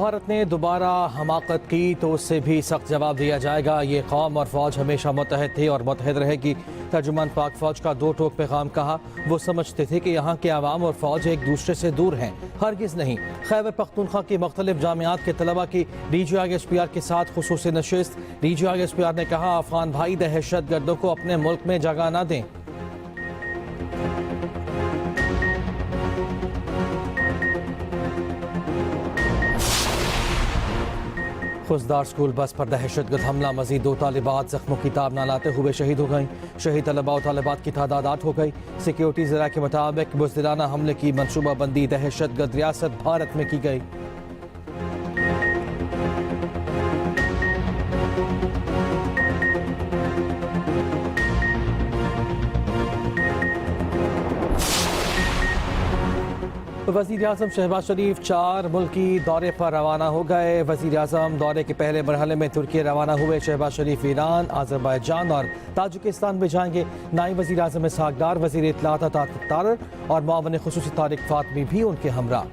भारत ने दोबारा हमाकत की तो उससे भी सख्त जवाब दिया जाएगा। ये कौम और फौज हमेशा मुत्तहद थे और मुत्तहद रहेगी। तर्जुमान पाक फौज का दो टोक पैगाम कहा। वो समझते थे कि यहाँ के अवाम और फौज एक दूसरे से दूर हैं, हरगिज़ नहीं। खैबर पख्तूनख्वा की मुख्तलिफ जामियात के तलबा की DGISPR के साथ खुसूसी नशिस्त। DGISPR ने कहा, अफगान भाई दहशत गर्दों को अपने मुल्क में जगह न दें। खुशदार स्कूल बस पर दहशतगर्द हमला, मजीद 2 तालिबात जख्मों की ताब न लाते हुए शहीद हो गईं। शहीद तलबा और तालिबात की तादाद 8 हो गई। सिक्योरिटी ज़रा के मुताबिक बुज़दिलाना हमले की मनसूबाबंदी दहशतगर्द रियासत भारत में की गई। वज़ीर आज़म शहबाज शरीफ 4 मुल्की दौरे पर रवाना हो गए। वज़ीर आज़म दौरे के पहले मरहले में तुर्की रवाना हुए। शहबाज शरीफ ईरान, आज़रबाईजान और ताजिकिस्तान में जाएंगे। नायब वज़ीर आज़म इसहाक डार, वज़ीर इत्तलात अता तारर और मुआविन खुसूसी तारिक फातमी भी उनके हमरा।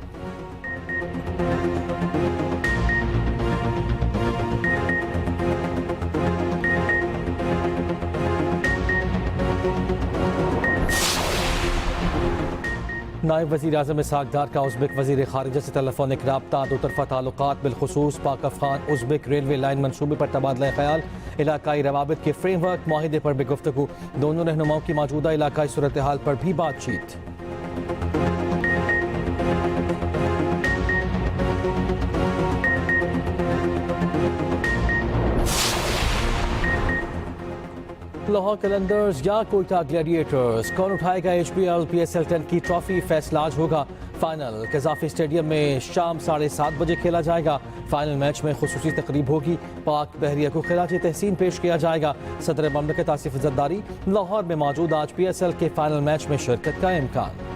नायब वज़ीर आज़म इसहाक डार का उज़्बेक वज़ीर ख़ारिजा से टेलीफोनिक रब्ता, दो तरफ़ा ताल्लुकात बिलख़ुसूस पाक अफ़गान उज़्बेक रेलवे लाइन मनसूबे पर तबादला ख़याल, इलाकाई रवाबित के फ्रेमवर्क माहिदे पर भी गुफ्तगू। दोनों रहनुमाओं की मौजूदा इलाकाई सूरत हाल पर भी बातचीत। लाहौर कलंदर्स या कोयटा ग्लैडिएटर्स, कौन उठाएगा HBL PSL 10 की ट्रॉफी? फैसला आज होगा। फाइनल कज़ाफ़ी स्टेडियम में शाम 7:30 बजे खेला जाएगा। फाइनल मैच में खुसूसी तकरीब होगी। पाक बहरिया को खिराज तहसीन पेश किया जाएगा। सदर ममलकत आसिफ ज़रदारी लाहौर में मौजूद। आज PSL के फाइनल मैच में शिरकत का इम्कान।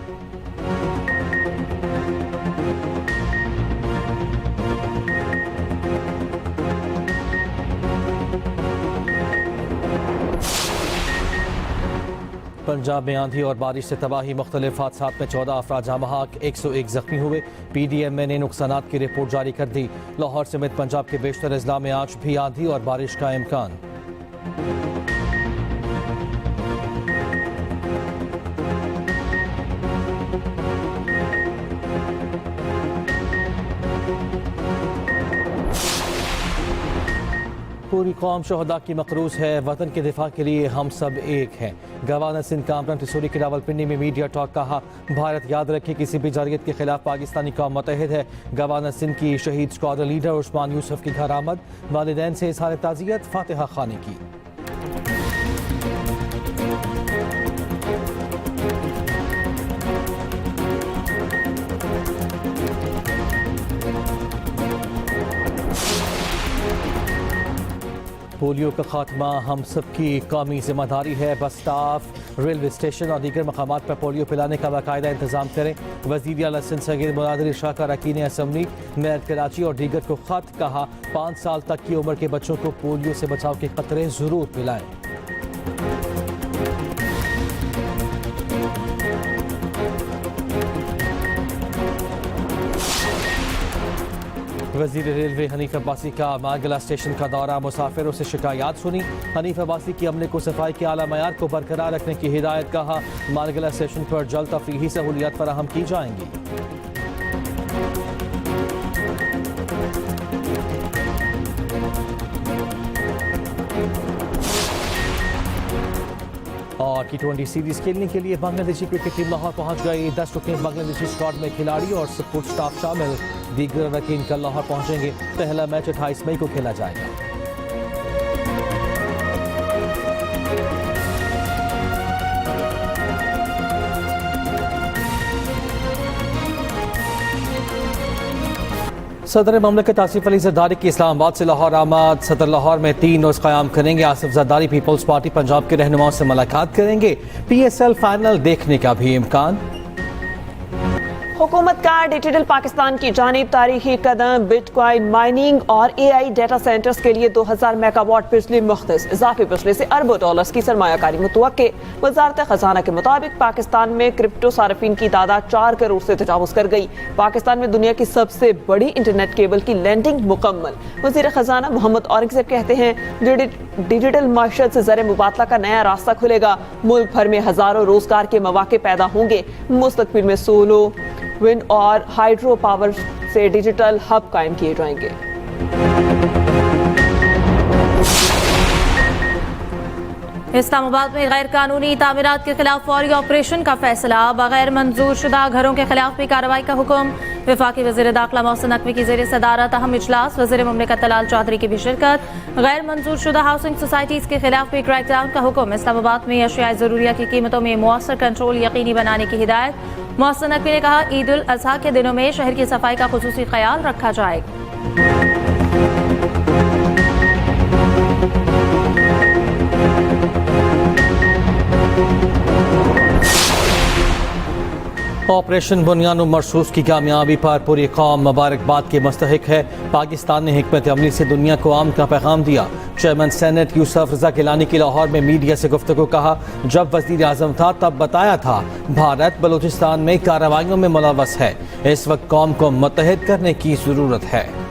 पंजाब में आंधी और बारिश से तबाही, मुख्तलिफ हादसात में 14 अफराद जाँ बहक, 101 जख्मी हुए। PDMA ने नुकसानात की रिपोर्ट जारी कर दी। लाहौर समेत पंजाब के बेशतर अजला में आज भी आंधी और बारिश का इम्कान। पूरी कौम शहदा की मकरूज है। वतन के दिफा के लिए हम सब एक हैं। गवर्नर सिंध कामरान तिसूरी की रावलपिंडी में मीडिया टॉक कहा, भारत याद रखे किसी भी जारियत के खिलाफ पाकिस्तानी कौम मुत्तहिद है। गवर्नर सिंध की शहीद स्क्वाड्रन लीडर उस्मान यूसुफ की घर आमद, वालिदैन से इज़हार ताज़ियत, फातिहा खानी की। पोलियो का खात्मा हम सब की कौमी जिम्मेदारी है। बस स्टाफ, रेलवे स्टेशन और दीगर मकामात पर पोलियो पिलाने का बाकायदा इंतजाम करें। वज़ीर आला सिंध सगीर मुराद शाह का अरकान असम्बली मेयर कराची और दीगर को खत, कहा 5 साल तक की उम्र के बच्चों को पोलियो से बचाव के खतरे ज़रूर पिलाएं। वज़ीर रेलवे हनीफ अब्बासी का मांगला स्टेशन का दौरा, मुसाफिरों से शिकायत सुनी। हनीफ अब्बासी की अमले को सफाई के आला मयार को बरकरार रखने की हिदायत, कहा मांगला स्टेशन पर जल्द तफरीही सहूलियात फराहम की जाएंगी। और T20 सीरीज खेलने के लिए बांग्लादेशी क्रिकेट टीम लाहौर पहुंच गई। 10 रुकने बांग्लादेशी स्क्वाड में खिलाड़ी और सपोर्ट स्टाफ शामिल। दीगर अरकान कल लाहौर पहुंचेंगे। पहला मैच 28 मई को खेला जाएगा। सदर ममलकत आसिफ अली ज़रदारी की इस्लामाबाद से लाहौर आमद। सदर लाहौर में 3 रोज़ क़याम करेंगे। आसिफ ज़रदारी पीपल्स पार्टी पंजाब के रहनुमाओं से मुलाकात करेंगे। PSL फाइनल देखने का भी इम्कान। हुकूमत का डिजिटल पाकिस्तान की जानिब तारीखी कदम। बिटकॉइन माइनिंग और AI डेटा सेंटर्स के लिए 2000 मेगावाट बिजली मुख्तस। इजाफी बिजली से अरबों डॉलर्स की सरमायाकारी मुतवक्के। वजारत खजाना के मुताबिक पाकिस्तान में क्रिप्टो सार्फिन की तादाद 4 करोड़ से तजावुज कर गई। पाकिस्तान में दुनिया की सबसे बड़ी इंटरनेट केबल की लैंडिंग मुकम्मल। वजीर खजाना मोहम्मद औरंगजेब कहते हैं डिजिटल माशत से ज़र मुबादला का नया रास्ता खुलेगा। मुल्क भर में हजारों रोजगार के मौके पैदा होंगे। मुस्तकबिल में सोलो, विंड और हाइड्रो पावर से डिजिटल हब कायम किए जाएंगे। इस्लामाबाद में गैर कानूनी तामीरात के खिलाफ फौरी ऑपरेशन का फैसला। बगैर मंजूर शुदा घरों के खिलाफ भी कार्रवाई का हुक्म। वफाकी वज़ीर दाखिला मोहसिन नकवी की ज़ेर सदारत अहम इजलास। वज़ीर मुमलिकत तलाल चौधरी की भी शिरकत। गैर मंजूर शुदा हाउसिंग सोसाइटीज़ के खिलाफ भी क्रैकडाउन का हुक्म। इस्लामाबाद में अशियाए ज़रूरिया की कीमतों में मौसर कंट्रोल यकीनी बनाने की हिदायत। मोहसिन नकवी ने कहा, ईद उल अज़हा के दिनों में शहर की सफाई का खुसूसी ख्याल रखा जाएगा। ऑपरेशन बुनियान मरसूस की कामयाबी पर पूरी कौम मुबारकबाद के मुस्तहिक है। पाकिस्तान ने हिकमत अमली से दुनिया को आम का पैगाम दिया। चेयरमैन सेनेट यूसुफ रजा गिलानी की लाहौर में मीडिया से गुफ्तगू कहा, जब वज़ीर आज़म था तब बताया था भारत बलूचिस्तान में कार्रवाइयों में मुलव्वस है। इस वक्त कौम को मुत्तहिद करने की ज़रूरत है।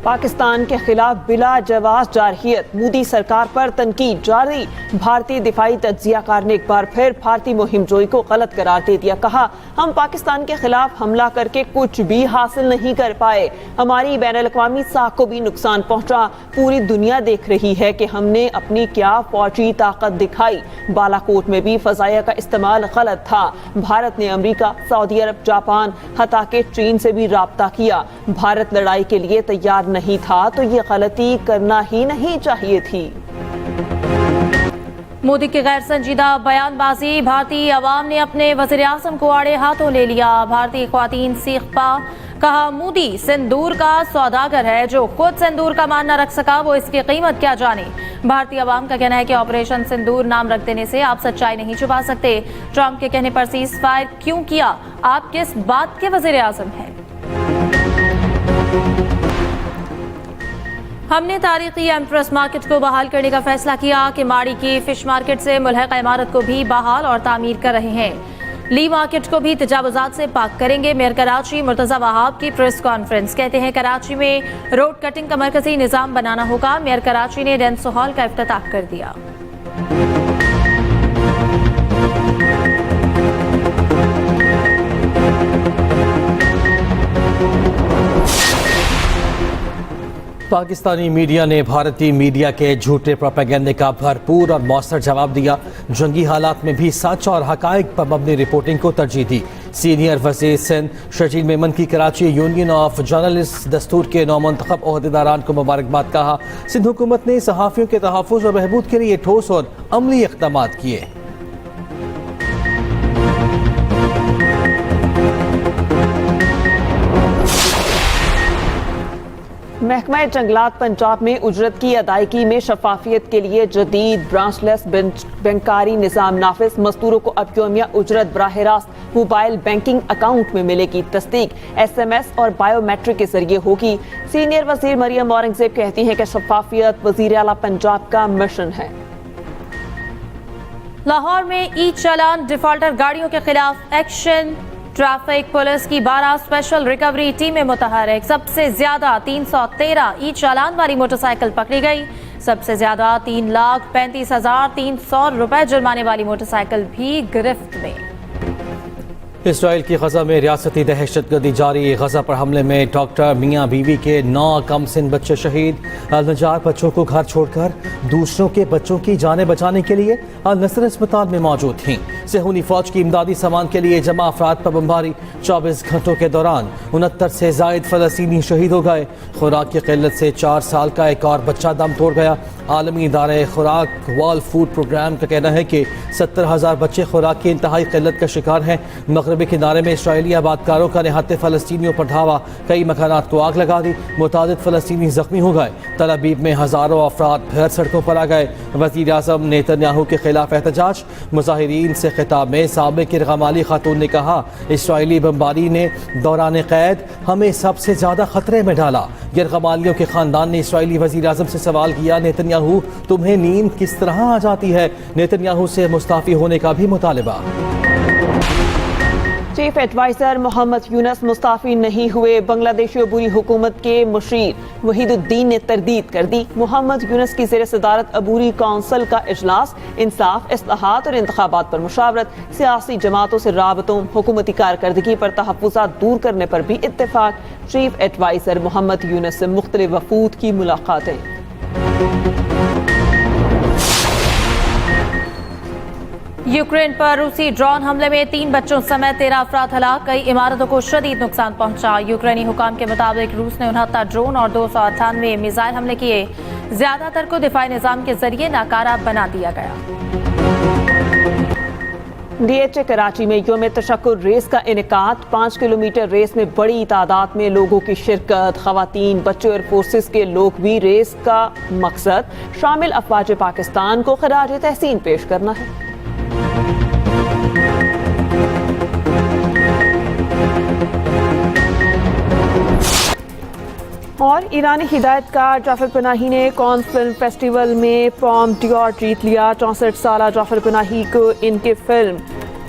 पाकिस्तान के खिलाफ बिला जवाब जारहियत। मोदी सरकार पर तनकीद जारी। भारतीय दिफाई तज्जियाकार ने एक बार फिर भारतीय मुहिम जोई को गलत करार दे दिया। कहा, हम पाकिस्तान के खिलाफ हमला करके कुछ भी हासिल नहीं कर पाए। हमारी बैनुल-अक़वामी साख को भी नुकसान पहुंचा। पूरी दुनिया देख रही है कि हमने अपनी क्या फौजी ताकत दिखाई। बालाकोट में भी फजाया का इस्तेमाल गलत था। भारत ने अमरीका, सऊदी अरब, जापान हता के चीन से भी राब्ता किया। भारत लड़ाई के लिए तैयार नहीं था तो ये गलती करना ही नहीं चाहिए थी। मोदी की गैर संजीदा बयानबाजी। भारतीय अवाम ने अपने वज़ीर आज़म को आड़े हाथों ले लिया। भारतीय ख्वातीन सीख पा। कहा, मोदी सिंदूर का सौदागर है। जो खुद सिंदूर का मान न रख सका वो इसकी कीमत क्या जाने। भारतीय अवाम का कहना है कि ऑपरेशन सिंदूर नाम रख देने से आप सच्चाई नहीं छुपा सकते। ट्रंप के कहने पर सीज फायर क्यों किया? आप किस बात के वज़ीर आज़म हैं? हमने तारीखी एम्प्रेस मार्केट को बहाल करने का फैसला किया कि माड़ी की फिश मार्केट से मुल्हक़ा इमारत को भी बहाल और तामीर कर रहे हैं। ली मार्केट को भी तजावुज़ात से पाक करेंगे। मेयर कराची मुर्तज़ा वहाब की प्रेस कॉन्फ्रेंस। कहते हैं, कराची में रोड कटिंग का मरकजी निज़ाम बनाना होगा। मेयर कराची ने डेंसो हॉल का इफ्तिताह कर दिया। पाकिस्तानी मीडिया ने भारतीय मीडिया के झूठे प्रोपेगेंडे का भरपूर और मौसर जवाब दिया। जंगी हालात में भी सच और हकायक पर मबनी रिपोर्टिंग को तरजीह दी। सीनियर वज़ीर सिंध शर्जील मेमन की कराची यूनियन ऑफ जर्नलिस्ट दस्तूर के नौमंतखब ओहदेदारान को मुबारकबाद कहा। सिंध हुकूमत ने सहाफ़ियों के तहफ़्फ़ुज़ और बहबूद के लिए ठोस और अमली इक़दामात किए। महकमा जंगलात पंजाब में उजरत की अदायगी में शफाफियत के लिए जदीद ब्रांचलेस बैंकारी निज़ाम नाफिज। मजदूरों को अब यौमिया उजरत बराह रास्त मोबाइल बैंकिंग अकाउंट में मिलेगी। तस्दीक SMS और बायोमेट्रिक के जरिए होगी। सीनियर वजीर मरियम औरंगजेब कहती हैं कि शफाफियत वजीर आला पंजाब का मिशन है। लाहौर में ई चालान डिफॉल्टर गाड़ियों के खिलाफ एक्शन। ट्रैफिक पुलिस की 12 स्पेशल रिकवरी टीमें मुतहर्रिक। सबसे ज्यादा 313 ई चालान वाली मोटरसाइकिल पकड़ी गई। सबसे ज्यादा 3,35,300 रुपए जुर्माने वाली मोटरसाइकिल भी गिरफ्त में। इसराइल की गजा में रियासती दहशतगर्दी जारी। गजा पर हमले में डॉक्टर मियाँ बीवी के 9 कम सिन बच्चे शहीद। अल-नजार बच्चों को घर छोड़कर दूसरों के बच्चों की जानें बचाने के लिए अल-नसर अस्पताल में मौजूद थीं। सेहूनी फौज की इमदादी सामान के लिए जमा अफराद पर बमबारी। 24 घंटों के दौरान 69 से जायद फलस्तीनी शहीद हो गए। खुराक की किल्लत से 4 साल का एक और बच्चा दम तोड़ गया। आलमी इदारे खुराक वर्ल्ड फूड प्रोग्राम का कहना है कि 70,000 बच्चे खुराक की इंतहाई किल्लत का शिकार हैं। मगरबी किनारे में इसराइली आबादकारों का निहत्ते फ़लस्तीनियों पर धावा, कई मकानात को आग लगा दी, मुतादिद फ़लस्तीनी जख्मी हो गए। तल अबीब में हज़ारों अफराद फिर सड़कों पर आ गए। वज़ीर आज़म नेतन्याहू के खिलाफ एहतजाज। मुजाहिरीन से खिताब में साबिक़ इरग़ामाली खातून ने कहा, इसराइली बमबारी ने दौरान क़ैद हमें सबसे ज़्यादा ख़तरे में डाला। इरग़ामालियों के ख़ानदान ने इसराइली वज़ीर आज़म से सवाल किया, नेतन्याहू तुम्हें नींद किस तरह आ जाती है? नेतन्याहू से मुस्ताफ़ी होने का भी मुतालिबा। चीफ एडवाइजर मोहम्मद यूनस मुस्ताफी नहीं हुए। बांग्लादेशी अबूरी हुकूमत के मुशीर वहीदुद्दीन ने तरदीद कर दी। मोहम्मद यूनस की ज़ेर सदारत अबूरी कौंसिल का इजलास इंसाफ, इस्लाहात और इंतखाबात पर मुशावरत, सियासी जमातों से राबतों, हुकूमती कारकर्दगी पर तहफ़्फ़ुज़ात दूर करने पर भी इत्तेफाक। चीफ एडवाइजर मोहम्मद यूनस से मुख्तलिफ वफूद की मुलाकातें। यूक्रेन पर रूसी ड्रोन हमले में 3 बच्चों समेत 13 अफराद हलाक, कई इमारतों को शदीद नुकसान पहुंचा। यूक्रेनी हुकाम के मुताबिक रूस ने 69 ड्रोन और 298 मिसाइल हमले किए। ज्यादातर को दिफाई निजाम के जरिए नाकारा बना दिया गया। DHA कराची में यौम तशक्कुर रेस का इनेकाद। 5 किलोमीटर रेस में बड़ी तादाद में लोगों की शिरकत। खवातीन, बच्चों और फोर्सेस के लोग भी रेस का मकसद शामिल अफवाज पाकिस्तान को खराज तहसीन पेश करना है। और ईरानी हिदायतकार जाफर पनाही ने कॉन फिल्म फेस्टिवल में पॉम डियोर जीत लिया। 64 साला जाफर पनाही को इनके film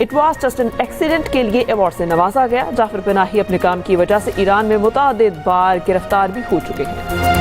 it was just an accident के लिए अवार्ड से नवाजा गया। जाफर पनाही अपने काम की वजह से ईरान में मुतादिद बार गिरफ्तार भी हो चुके हैं।